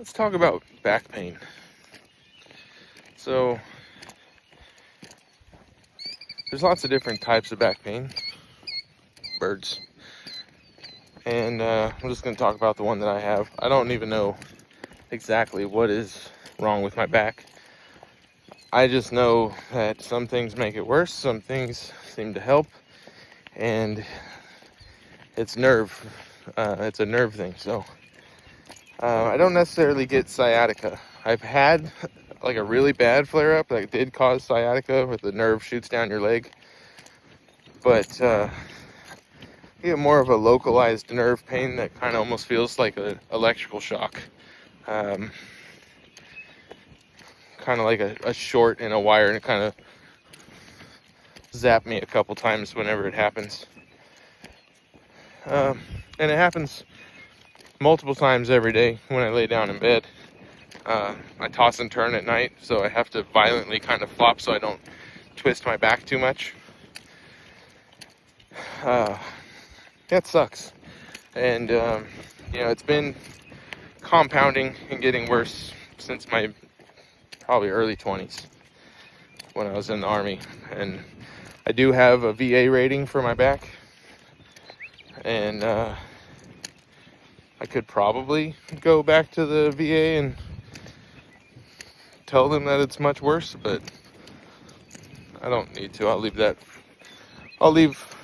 Let's talk about back pain. So, there's lots of different types of back pain, birds. And I'm just going to talk about the one that I have. I don't even know exactly what is wrong with my back. I just know that some things make it worse, some things seem to help, and it's nerve. It's a nerve thing. So I don't necessarily get sciatica. I've had like a really bad flare-up that did cause sciatica, where the nerve shoots down your leg. But you get more of a localized nerve pain that kind of almost feels like an electrical shock. Kind of like a short in a wire, and it kind of zapped me a couple times whenever it happens. And it happens multiple times every day when I lay down in bed. I toss and turn at night, so I have to violently kind of flop so I don't twist my back too much. That sucks. And, it's been compounding and getting worse since my probably early 20s when I was in the Army. And I do have a VA rating for my back. And I could probably go back to the VA and tell them that it's much worse, but I don't need to. I'll leave,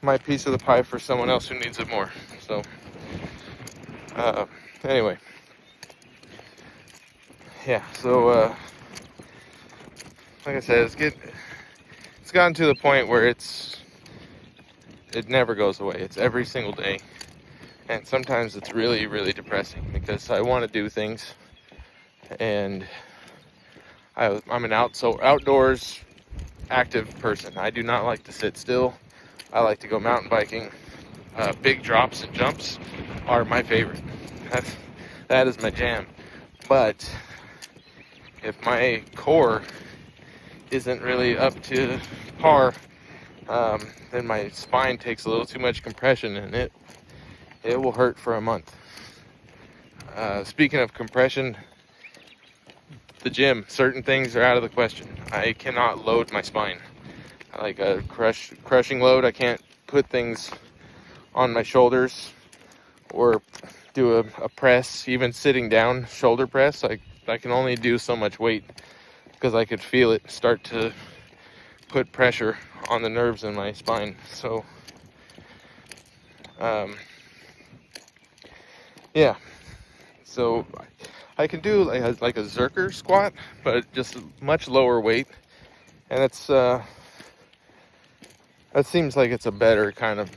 my piece of the pie for someone else who needs it more. So, anyway. Yeah, so, like I said, it's gotten to the point where it never goes away. It's every single day. And sometimes it's really, really depressing because I want to do things, and I'm an outdoors active person. I do not like to sit still. I like to go mountain biking. Big drops and jumps are my favorite. That is my jam. But if my core isn't really up to par, then my spine takes a little too much compression, and it will hurt for a month. Speaking of compression, the gym, certain things are out of the question. I cannot load my spine. Like a crushing load, I can't put things on my shoulders or do a press, even sitting down, shoulder press. I can only do so much weight because I could feel it start to put pressure on the nerves in my spine. So, yeah. So I can do like a Zerker squat, but just much lower weight, and that seems like it's a better kind of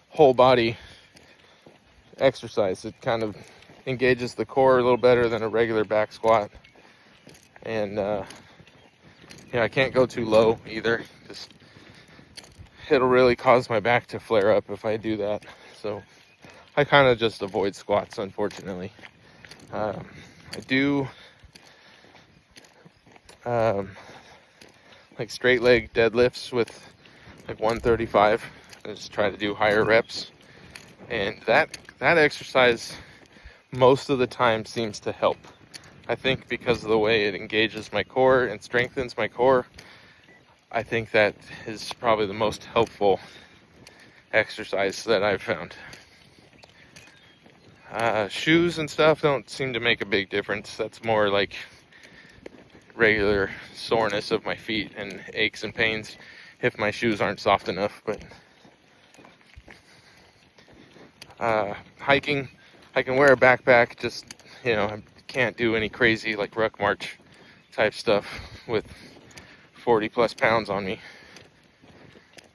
whole body exercise. It kind of engages the core a little better than a regular back squat, and I can't go too low either, because it'll really cause my back to flare up if I do that. So I kind of just avoid squats, unfortunately. I do like straight leg deadlifts with like 135. I just try to do higher reps, and that exercise most of the time seems to help. I think because of the way it engages my core and strengthens my core, I think that is probably the most helpful exercise that I've found. Shoes and stuff don't seem to make a big difference. That's more like regular soreness of my feet and aches and pains if my shoes aren't soft enough. But hiking, I can wear a backpack, just, I can't do any crazy like ruck march type stuff with 40 plus pounds on me.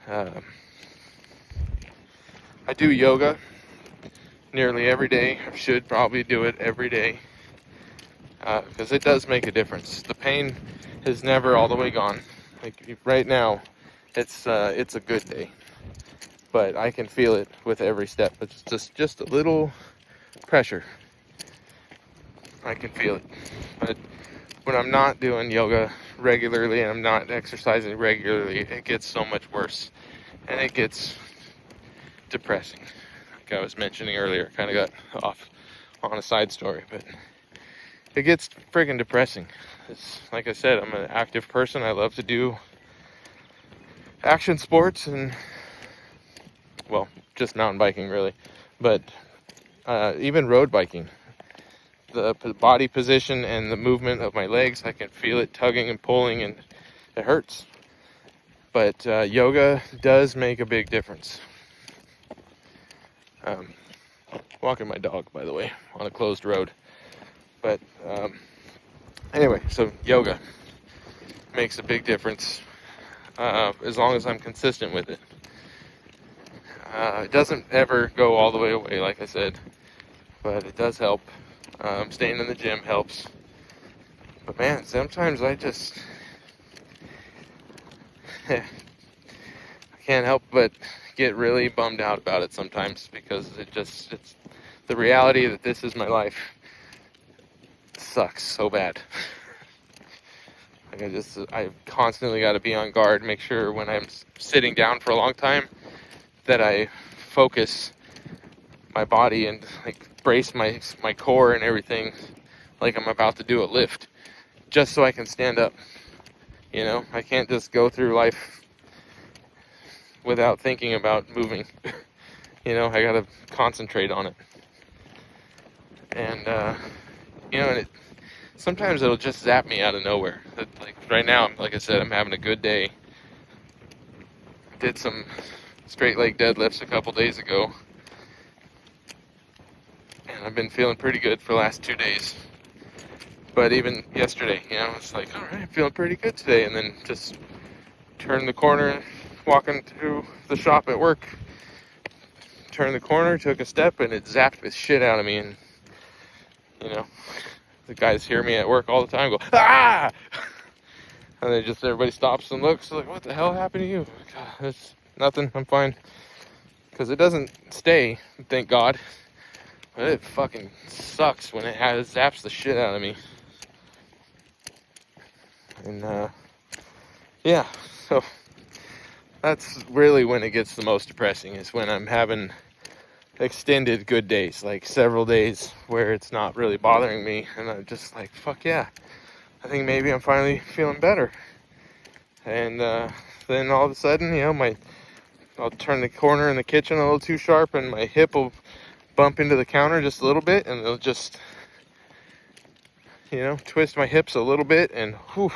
I do yoga nearly every day. I should probably do it every day, because it does make a difference. The pain is never all the way gone. Like right now, it's a good day, but I can feel it with every step. It's just a little pressure. I can feel it. But when I'm not doing yoga regularly and I'm not exercising regularly, it gets so much worse, and it gets depressing. Like I was mentioning earlier, kind of got on a side story, but it gets friggin' depressing. It's, like I said, I'm an active person. I love to do action sports and, well, just mountain biking really, but even road biking. The body position and the movement of my legs, I can feel it tugging and pulling, and it hurts. But yoga does make a big difference. Walking my dog, by the way, on a closed road. But anyway, so yoga makes a big difference as long as I'm consistent with it. It doesn't ever go all the way away, like I said, but it does help. Staying in the gym helps. But man, sometimes I just I can't help but get really bummed out about it sometimes, because it's the reality that this is my life sucks so bad. Like I constantly got to be on guard, make sure when I'm sitting down for a long time that I focus my body and like brace my core and everything like I'm about to do a lift, just so I can stand up. You know, I can't just go through life without thinking about moving. You know, I gotta concentrate on it. And you know, and sometimes it'll just zap me out of nowhere. Like right now, like I said, I'm having a good day. Did some straight leg deadlifts a couple days ago, and I've been feeling pretty good for the last 2 days. But even yesterday, you know, it's like, all right, I'm feeling pretty good today, and then just turn the corner, walking through the shop at work, turned the corner, took a step, and it zapped the shit out of me. And you know, the guys hear me at work all the time, go, ah! And then just everybody stops and looks, like, what the hell happened to you? God, it's nothing, I'm fine. Because it doesn't stay, thank God. But it fucking sucks when it zaps the shit out of me. And yeah, so that's really when it gets the most depressing, is when I'm having extended good days, like several days where it's not really bothering me, and I'm just like, fuck yeah, I think maybe I'm finally feeling better. And then all of a sudden, you know, I'll turn the corner in the kitchen a little too sharp, and my hip will bump into the counter just a little bit, and it'll just, you know, twist my hips a little bit, and whew,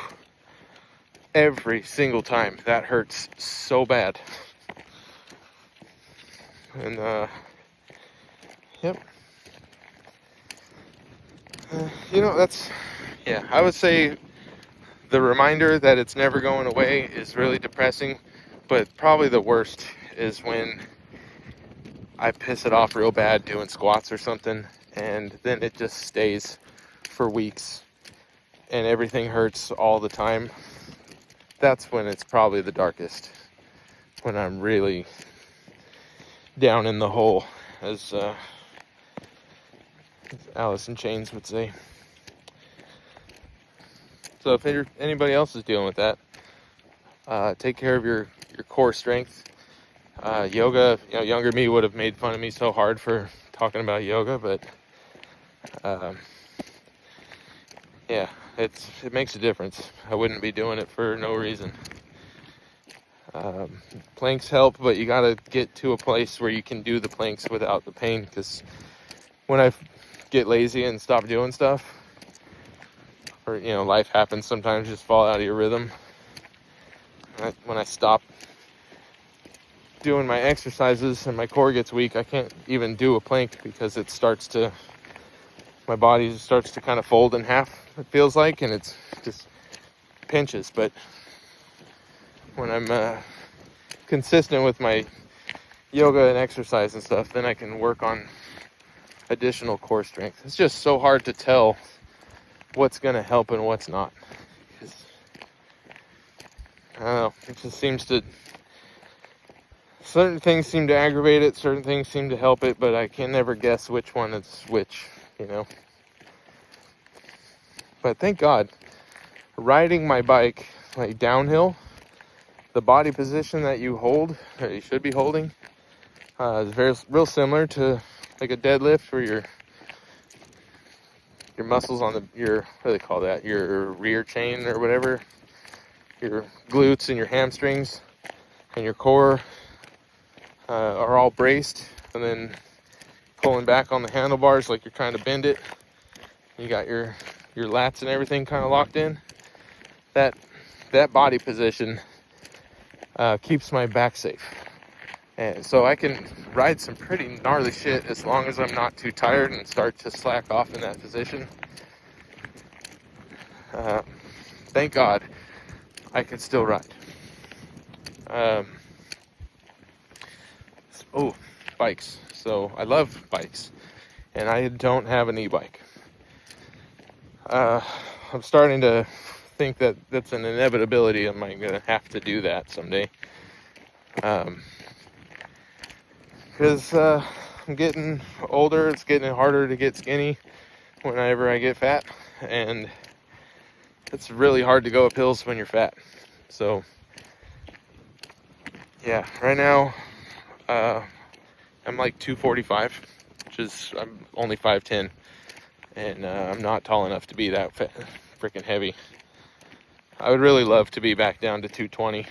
every single time that hurts so bad. And yep, you know, that's, yeah, I would say the reminder that it's never going away is really depressing, but probably the worst is when I piss it off real bad doing squats or something, and then it just stays for weeks and everything hurts all the time. That's when it's probably the darkest, when I'm really down in the hole, as Alice in Chains would say. So if anybody else is dealing with that, take care of your core strength. Yoga, you know, younger me would have made fun of me so hard for talking about yoga, but yeah, it makes a difference. I wouldn't be doing it for no reason. Planks help, but you gotta get to a place where you can do the planks without the pain, because when I get lazy and stop doing stuff, or, you know, life happens sometimes, you just fall out of your rhythm. When I stop doing my exercises and my core gets weak, I can't even do a plank, because my body starts to kind of fold in half, it feels like, and it's just pinches. But when I'm consistent with my yoga and exercise and stuff, then I can work on additional core strength. It's just so hard to tell what's going to help and what's not. I don't know, it just seems to, certain things seem to aggravate it, certain things seem to help it, but I can never guess which one is which, you know. But thank God, riding my bike, like downhill, the body position that you hold, or you should be holding, is real similar to like a deadlift, where you're muscles on your, what do they call that, your rear chain or whatever, your glutes and your hamstrings and your core are all braced, and then pulling back on the handlebars like you're trying to bend it. You got your lats and everything kind of locked in. That body position keeps my back safe. And so I can ride some pretty gnarly shit as long as I'm not too tired and start to slack off in that position. Thank God I can still ride. Bikes. So I love bikes, and I don't have an e-bike. I'm starting to think that that's an inevitability. I'm going to have to do that someday. Because I'm getting older, it's getting harder to get skinny whenever I get fat, and it's really hard to go up hills when you're fat. So yeah, right now I'm like 245, which is, I'm only 5'10", and I'm not tall enough to be that freaking heavy. I would really love to be back down to 220,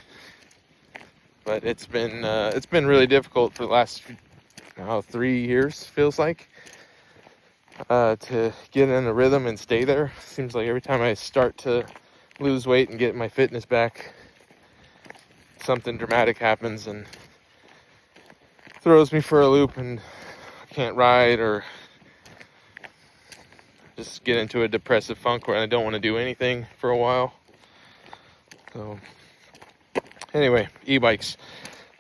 but it's been really difficult for the last 3 years, feels like, to get in a rhythm and stay there. Seems like every time I start to lose weight and get my fitness back, something dramatic happens and throws me for a loop, and I can't ride, or just get into a depressive funk where I don't want to do anything for a while. So anyway, e-bikes.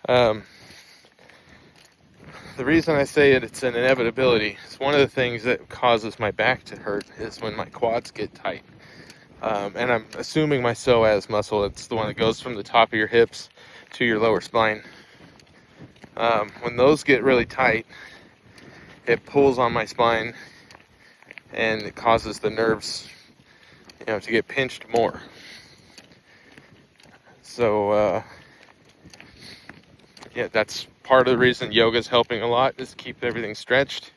The reason I say it's an inevitability is one of the things that causes my back to hurt is when my quads get tight. And I'm assuming my psoas muscle, it's the one that goes from the top of your hips to your lower spine. When those get really tight, it pulls on my spine, and it causes the nerves, to get pinched more. So, yeah, that's part of the reason yoga is helping a lot, is keep everything stretched.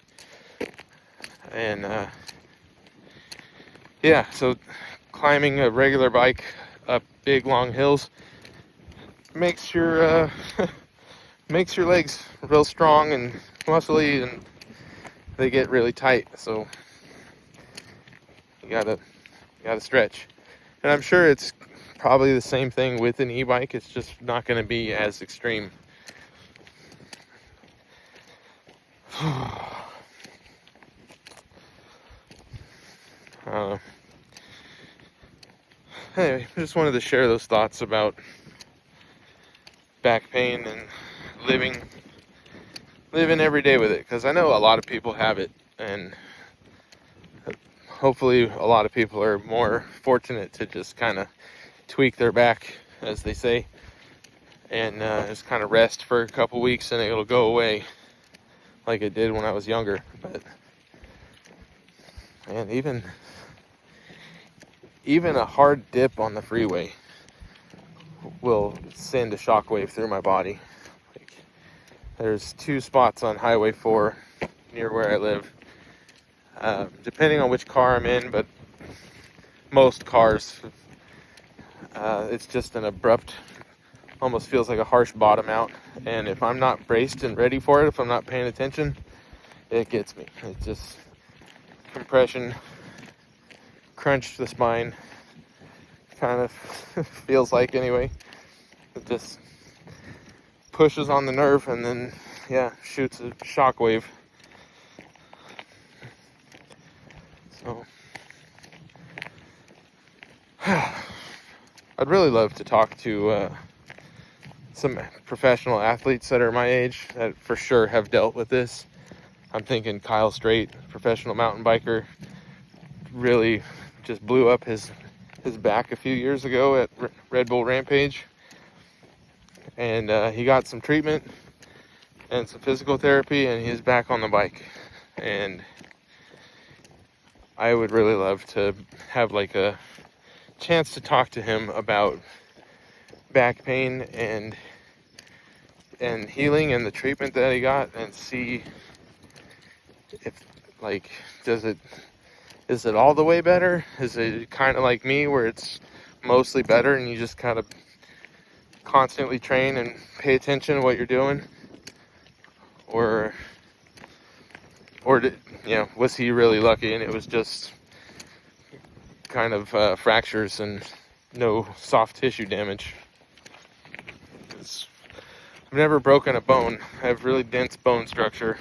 And, yeah, so climbing a regular bike up big, long hills makes your, makes your legs real strong and muscly, and they get really tight. So you gotta stretch. And I'm sure it's probably the same thing with an e-bike. It's just not going to be as extreme. Anyway, I just wanted to share those thoughts about back pain and living every day with it, because I know a lot of people have it, and hopefully a lot of people are more fortunate to just kind of tweak their back, as they say, and just kind of rest for a couple weeks and it'll go away like it did when I was younger. But man, even a hard dip on the freeway will send a shockwave through my body. Like, there's 2 spots on Highway 4 near where I live, depending on which car I'm in, but most cars, it's just an abrupt, almost feels like a harsh bottom out, and if I'm not braced and ready for it, if I'm not paying attention, it gets me. It just, compression, crunch the spine, kind of feels like, anyway. It just pushes on the nerve, and then, yeah, shoots a shockwave. So I'd really love to talk to some professional athletes that are my age that for sure have dealt with this. I'm thinking Kyle Strait, professional mountain biker, really just blew up his back a few years ago at Red Bull Rampage, and he got some treatment and some physical therapy, and he's back on the bike. And I would really love to have like a chance to talk to him about back pain and healing and the treatment that he got, and see if, like, does it Is it all the way better? Is it kind of like me where it's mostly better and you just kind of constantly train and pay attention to what you're doing? Or did, was he really lucky and it was just kind of fractures and no soft tissue damage? I've never broken a bone. I have really dense bone structure,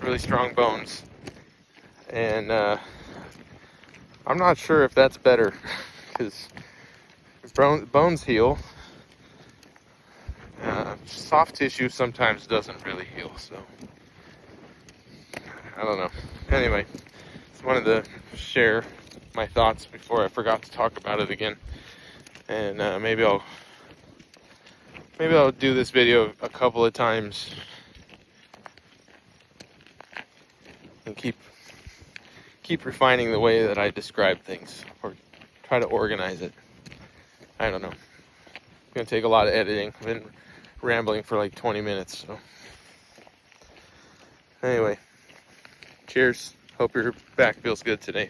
really strong bones, and I'm not sure if that's better, because bones heal. Soft tissue sometimes doesn't really heal, so I don't know. Anyway, just wanted to share my thoughts before I forgot to talk about it again, and maybe I'll do this video a couple of times and keep refining the way that I describe things, or try to organize it. I don't know. It's gonna take a lot of editing. I've been rambling for like 20 minutes, so anyway, cheers. Hope your back feels good today.